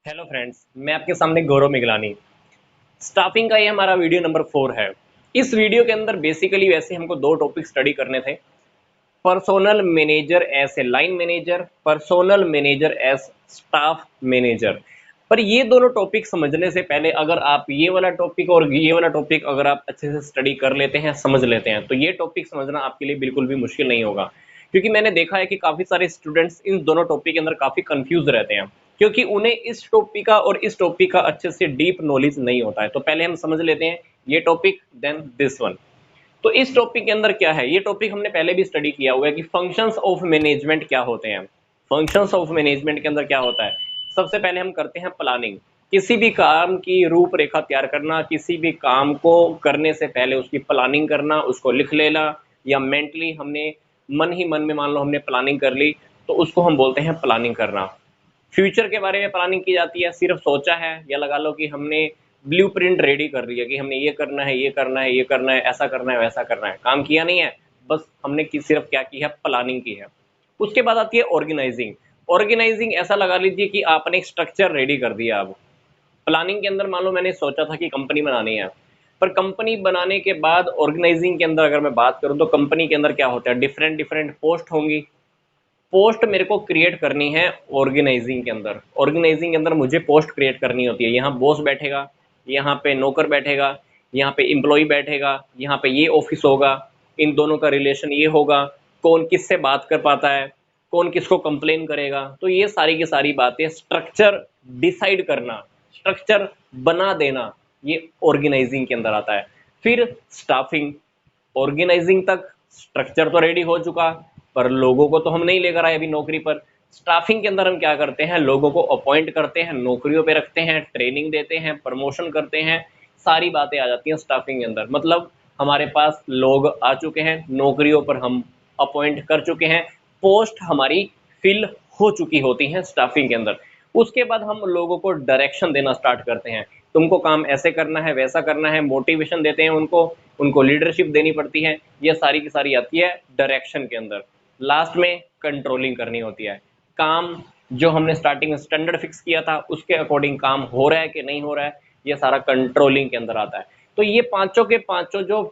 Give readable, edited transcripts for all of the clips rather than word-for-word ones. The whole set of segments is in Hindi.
हेलो फ्रेंड्स, मैं आपके सामने गौरव मिगलानी। स्टाफिंग का ये हमारा वीडियो नंबर 4 है। इस वीडियो के अंदर बेसिकली वैसे हमको दो टॉपिक स्टडी करने थे। Personnel manager as a line manager, personnel manager as staff manager. पर ये दोनों टॉपिक समझने से पहले अगर आप ये वाला टॉपिक और ये वाला टॉपिक अगर आप अच्छे से स्टडी कर लेते हैं, समझ लेते हैं, तो ये टॉपिक समझना आपके लिए बिल्कुल भी मुश्किल नहीं होगा। क्योंकि मैंने देखा है कि काफ़ी सारे स्टूडेंट्स इन दोनों टॉपिक के अंदर काफ़ी कंफ्यूज रहते हैं, क्योंकि उन्हें इस टॉपिक का और इस टॉपिक का अच्छे से डीप नॉलेज नहीं होता है। तो पहले हम समझ लेते हैं ये टॉपिक, देन दिस वन। तो इस टॉपिक के अंदर क्या है, ये टॉपिक हमने पहले भी स्टडी किया हुआ है कि फंक्शंस ऑफ मैनेजमेंट क्या होते हैं। फंक्शंस ऑफ मैनेजमेंट के अंदर क्या होता है, सबसे पहले हम करते हैं प्लानिंग। किसी भी काम की रूपरेखा तैयार करना, किसी भी काम को करने से पहले उसकी प्लानिंग करना, उसको लिख लेना, या मेंटली हमने मन ही मन में मान लो हमने प्लानिंग कर ली, तो उसको हम बोलते हैं प्लानिंग करना। फ्यूचर के बारे में प्लानिंग की जाती है, सिर्फ सोचा है, या लगा लो कि हमने ब्लूप्रिंट रेडी कर लिया कि हमने ये करना है, ये करना है, ये करना है, ऐसा करना है, वैसा करना है, काम किया नहीं है, बस हमने सिर्फ क्या की है, प्लानिंग की है। उसके बाद आती है ऑर्गेनाइजिंग। ऑर्गेनाइजिंग ऐसा लगा लीजिए कि आपने एक स्ट्रक्चर रेडी कर दिया। अब प्लानिंग के अंदर मान लो मैंने सोचा था कि कंपनी बनानी है, पर कंपनी बनाने के बाद ऑर्गेनाइजिंग के अंदर अगर मैं बात करूं तो कंपनी के अंदर क्या होता है, डिफरेंट डिफरेंट पोस्ट होंगी। पोस्ट मेरे को क्रिएट करनी है ऑर्गेनाइजिंग के अंदर। ऑर्गेनाइजिंग के अंदर मुझे पोस्ट क्रिएट करनी होती है। यहाँ बॉस बैठेगा, यहाँ पे नौकर बैठेगा, यहाँ पे एम्प्लॉय बैठेगा, यहाँ पे ये ऑफिस होगा, इन दोनों का रिलेशन ये होगा, कौन किससे बात कर पाता है, कौन किसको कंप्लेन करेगा। तो ये सारी की सारी बातें, स्ट्रक्चर डिसाइड करना, स्ट्रक्चर बना देना, ये ऑर्गेनाइजिंग के अंदर आता है। फिर स्टाफिंग। ऑर्गेनाइजिंग तक स्ट्रक्चर तो रेडी हो चुका, पर लोगों को तो हम नहीं लेकर आए अभी नौकरी पर। स्टाफिंग के अंदर हम क्या करते हैं, लोगों को अपॉइंट करते हैं, नौकरियों पे रखते हैं, ट्रेनिंग देते हैं, प्रमोशन करते हैं। सारी बातें आ जाती हैं स्टाफिंग के अंदर। मतलब हमारे पास लोग आ चुके हैं, नौकरियों पर हम अपॉइंट कर चुके हैं, पोस्ट हमारी फिल हो चुकी होती हैं स्टाफिंग के अंदर। उसके बाद हम लोगों को डायरेक्शन देना स्टार्ट करते हैं, तुमको काम ऐसे करना है, वैसा करना है, मोटिवेशन देते हैं उनको, उनको लीडरशिप देनी पड़ती है। ये सारी की सारी आती है डायरेक्शन के अंदर। लास्ट में कंट्रोलिंग करनी होती है। काम जो हमने स्टार्टिंग में स्टैंडर्ड फिक्स किया था उसके अकॉर्डिंग काम हो रहा है कि नहीं हो रहा है, ये सारा कंट्रोलिंग के अंदर आता है। तो ये पांचों के पांचों जो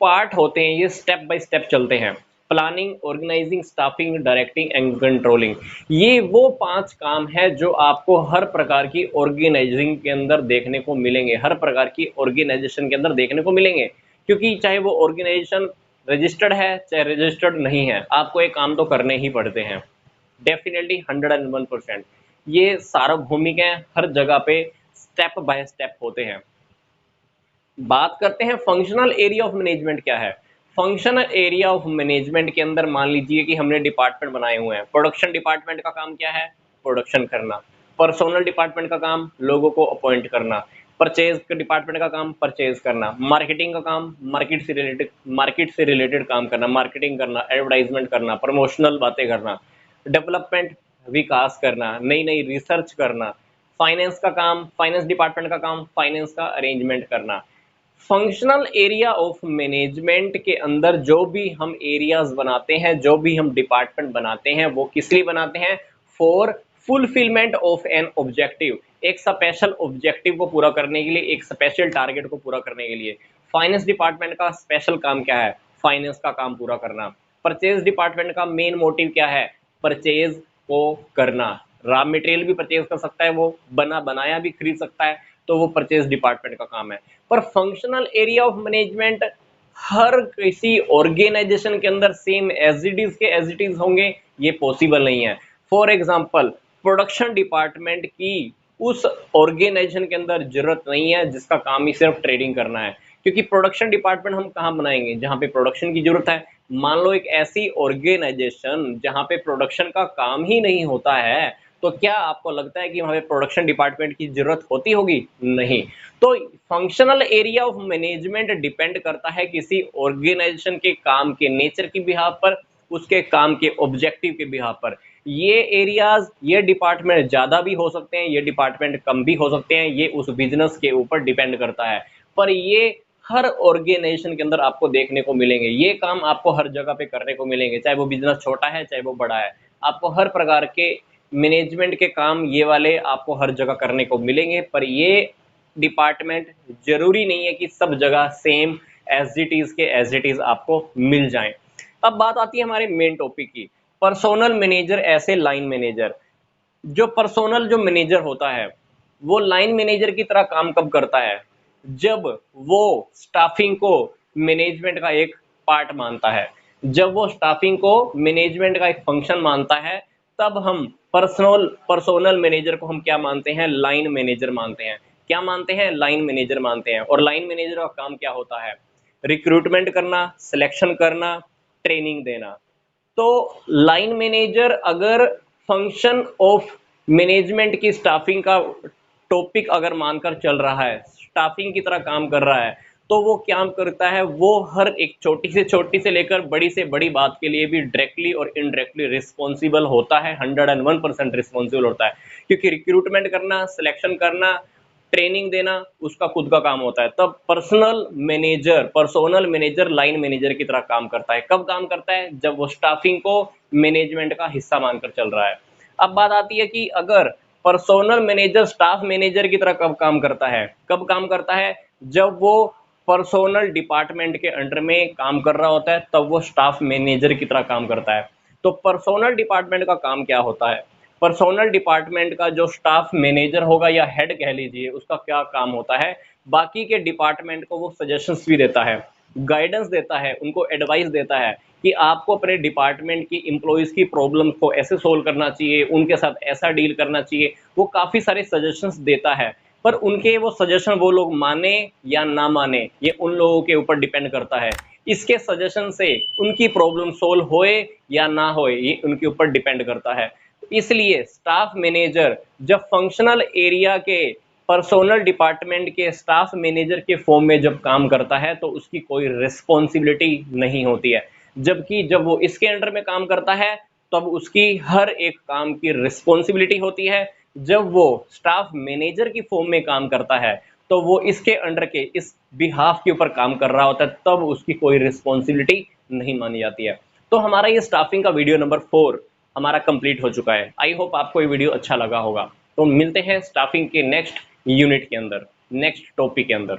पार्ट होते हैं, ये स्टेप बाय स्टेप चलते हैं। Planning, organising, staffing, directing and controlling. ये वो 5 काम है जो आपको हर प्रकार की ऑर्गेनाइजिंग के अंदर देखने को मिलेंगे, हर प्रकार की ऑर्गेनाइजेशन के अंदर देखने को मिलेंगे। क्योंकि चाहे वो ऑर्गेनाइजेशन रजिस्टर्ड है चाहे रजिस्टर्ड नहीं है, आपको ये काम तो करने ही पड़ते हैं। डेफिनेटली 101%। ये सार्वभौमिक है, हर जगह पे स्टेप बाय स्टेप होते हैं। बात करते हैं फंक्शनल एरिया ऑफ मैनेजमेंट क्या है। फंक्शनल एरिया ऑफ मैनेजमेंट के अंदर मान लीजिए कि हमने डिपार्टमेंट बनाए हुए हैं। प्रोडक्शन डिपार्टमेंट का काम क्या है, प्रोडक्शन करना। पर्सोनल डिपार्टमेंट का काम लोगों को अपॉइंट करना। परचेज डिपार्टमेंट का काम परचेज करना। मार्केटिंग का काम मार्केट से रिलेटेड काम करना, मार्केटिंग करना, एडवर्टाइजमेंट करना, प्रमोशनल बातें करना। डेवलपमेंट, विकास करना, नई नई रिसर्च करना। फाइनेंस का काम, फाइनेंस डिपार्टमेंट का काम फाइनेंस का अरेंजमेंट करना। फंक्शनल एरिया ऑफ मैनेजमेंट के अंदर जो भी हम एरियाज बनाते हैं, जो भी हम डिपार्टमेंट बनाते हैं, वो किस लिए बनाते हैं, for fulfilment of an objective. एक स्पेशल ऑब्जेक्टिव को पूरा करने के लिए, एक स्पेशल टारगेट को पूरा करने के लिए। फाइनेंस डिपार्टमेंट का स्पेशल काम क्या है, फाइनेंस का काम पूरा करना। परचेज डिपार्टमेंट का मेन मोटिव क्या है, परचेज को करना। रॉ मटेरियल भी परचेज कर सकता है, वो बना बनाया भी खरीद सकता है, तो वो परचेज डिपार्टमेंट का काम है। पर फंक्शनल एरिया ऑफ मैनेजमेंट हर किसी ऑर्गेनाइजेशन के अंदर सेम एज इट इज के एज इट इज होंगे, ये पॉसिबल नहीं है। फॉर एग्जांपल, प्रोडक्शन डिपार्टमेंट की उस ऑर्गेनाइजेशन के अंदर जरूरत नहीं है जिसका काम ही सिर्फ ट्रेडिंग करना है। क्योंकि प्रोडक्शन डिपार्टमेंट हम कहाँ बनाएंगे, जहाँ पे प्रोडक्शन की जरूरत है। मान लो एक ऐसी ऑर्गेनाइजेशन जहाँ पे प्रोडक्शन का काम ही नहीं होता है, तो क्या आपको लगता है कि वहाँ पे प्रोडक्शन डिपार्टमेंट की जरूरत होती होगी, नहीं। तो functional area of management depend करता है किसी ऑर्गेनाइजेशन के काम के नेचर की बिहाफ पर, उसके काम के ऑब्जेक्टिव के बिहाफ पर। ये एरियाज, ये डिपार्टमेंट ज़्यादा भी हो सकते हैं, ये डिपार्टमेंट कम भी हो सकते हैं, ये उस बिजनेस के ऊपर डिपेंड करता है। पर ये हर ऑर्गेनाइजेशन के अंदर आपको देखने को मिलेंगे, ये काम आपको हर जगह पे करने को मिलेंगे, चाहे वो बिजनेस छोटा है चाहे वो बड़ा है। आपको हर प्रकार के मैनेजमेंट के काम ये वाले आपको हर जगह करने को मिलेंगे, पर ये डिपार्टमेंट जरूरी नहीं है कि सब जगह सेम एज इट इज आपको मिल जाएं। अब बात आती है हमारे मेन टॉपिक की, पर्सोनल मैनेजर ऐसे लाइन मैनेजर। जो पर्सोनल जो मैनेजर होता है वो लाइन मैनेजर की तरह काम कब करता है, जब वो स्टाफिंग को मैनेजमेंट का एक पार्ट मानता है, जब वो स्टाफिंग को मैनेजमेंट का एक फंक्शन मानता है, तब हम पर्सोनल मैनेजर को हम क्या मानते हैं, लाइन मैनेजर मानते हैं। क्या मानते हैं, लाइन मैनेजर मानते हैं। और लाइन मैनेजर का काम क्या होता है, रिक्रूटमेंट करना, सिलेक्शन करना, ट्रेनिंग देना। तो लाइन मैनेजर अगर फंक्शन ऑफ मैनेजमेंट की स्टाफिंग का टॉपिक अगर मानकर चल रहा है, स्टाफिंग की तरह काम कर रहा है, तो वो क्या करता है, वो हर एक छोटी से लेकर बड़ी से बड़ी बात के लिए भी डायरेक्टली और इनडायरेक्टली रिस्पॉन्सिबल होता है, 101% रिस्पॉन्सिबल होता है। क्योंकि रिक्रूटमेंट करना, सिलेक्शन करना, ट्रेनिंग देना उसका खुद का काम होता है। तब पर्सोनल मैनेजर लाइन मैनेजर की तरह काम करता है। कब काम करता है, जब वो स्टाफिंग को मैनेजमेंट का हिस्सा मानकर चल रहा है। अब बात आती है कि अगर पर्सोनल मैनेजर स्टाफ मैनेजर की तरह कब काम करता है, कब काम करता है, जब वो पर्सोनल डिपार्टमेंट के अंडर में काम कर रहा होता है, तब वो स्टाफ मैनेजर की तरह काम करता है। तो पर्सोनल डिपार्टमेंट का काम क्या होता है, पर्सोनल डिपार्टमेंट का जो स्टाफ मैनेजर होगा या हेड कह लीजिए, उसका क्या काम होता है, बाकी के डिपार्टमेंट को वो सजेशंस भी देता है, गाइडेंस देता है, उनको एडवाइस देता है कि आपको अपने डिपार्टमेंट की एम्प्लॉयज की प्रॉब्लम को ऐसे सोल्व करना चाहिए, उनके साथ ऐसा डील करना चाहिए। वो काफ़ी सारे सजेशंस देता है, पर उनके वो सजेशन वो लोग माने या ना माने, ये उन लोगों के ऊपर डिपेंड करता है। इसके सजेशन से उनकी प्रॉब्लम सोल्व होए या ना होए, ये उनके ऊपर डिपेंड करता है। इसलिए स्टाफ मैनेजर जब फंक्शनल एरिया के पर्सोनल डिपार्टमेंट के स्टाफ मैनेजर के फॉर्म में जब काम करता है, तो उसकी कोई रिस्पॉन्सिबिलिटी नहीं होती है। जबकि जब वो इसके अंडर में काम करता है, तब उसकी हर एक काम की रिस्पॉन्सिबिलिटी होती है। जब वो स्टाफ मैनेजर की फॉर्म में काम करता है, तो वो इसके अंडर के इस बिहाफ के ऊपर काम कर रहा होता है, तब उसकी कोई रिस्पॉन्सिबिलिटी नहीं मानी जाती है। तो हमारा ये स्टाफिंग का वीडियो नंबर 4 हमारा कंप्लीट हो चुका है। आई होप आपको ये वीडियो अच्छा लगा होगा। तो मिलते हैं स्टाफिंग के नेक्स्ट यूनिट के अंदर, नेक्स्ट टॉपिक के अंदर।